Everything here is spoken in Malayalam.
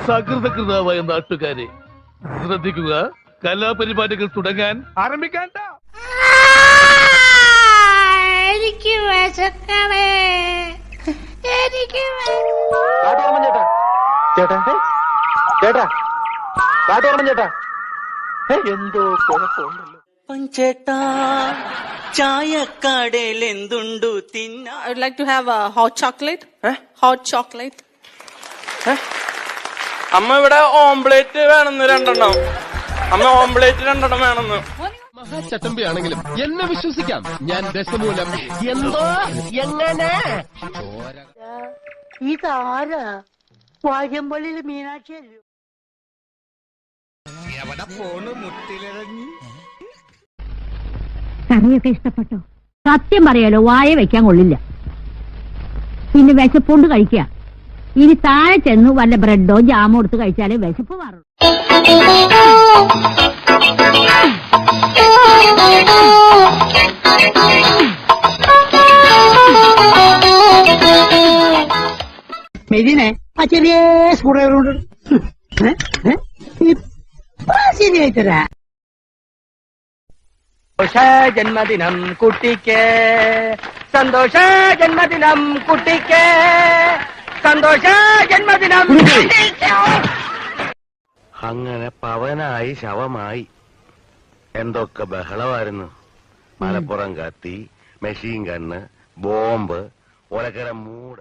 സകൃതകൃതാവായ നാട്ടുകാരെ ശ്രദ്ധിക്കുക, കലാപരിപാടികൾ തുടങ്ങാൻ ആരംഭിക്കാൻ. എനിക്ക് വിശക്കണേ, എനിക്ക് ചേട്ടാ ചേട്ടാ കാട്ടോർമ്മ ചേട്ടാ, എന്തോ കുഴപ്പമുണ്ടല്ലോ. ചേട്ടാ ചായക്കടയിൽ എന്തുണ്ടു തിന്ന. I would like to have a hot chocolate. Hot chocolate. അമ്മ ഇവിടെ ഓംപ്ലേറ്റ് വേണമെന്ന് 2 എണ്ണം. അമ്മ ഓംപ്ലേറ്റ് 2 എണ്ണം വേണമെന്ന്. മഹാചട്ടമ്പിയാണെങ്കിലും എന്നെ വിശ്വസിക്കാം, ഞാൻ ദശമൂലം. എന്തോ എങ്ങനെ ഇതാരാ? വാര്യമ്പള്ളിയിൽ മീനാക്ഷി അല്ലോ. കറിയൊക്കെ ഇഷ്ടപ്പെട്ടോ? സത്യം പറയാലോ, വായ വെക്കാൻ കൊള്ളില്ല. പിന്നെ വിശപ്പുണ്ട് കഴിക്കുക. ഇനി താഴെ ചെന്ന് വല്ല ബ്രെഡോ ജാമോ എടുത്ത് കഴിച്ചാലേ വിശപ്പ് മാറും. മെതിനെ ആ ചെറിയ സ്കൂളുകളുണ്ട്, ശരിയായി തരാ. സന്തോഷ ജന്മദിനം കുട്ടിക്ക്, സന്തോഷ ജന്മദിനം കുട്ടിക്ക്, സന്തോഷ ജന്മദിനം. അങ്ങനെ പവനായി ശവമായി. എന്തൊക്കെ ബഹളമായിരുന്നു. മലപ്പുറം കത്തി, മെഷീൻ ഗണ്ണ്, ബോംബ്, ഒലക്കര മൂട്.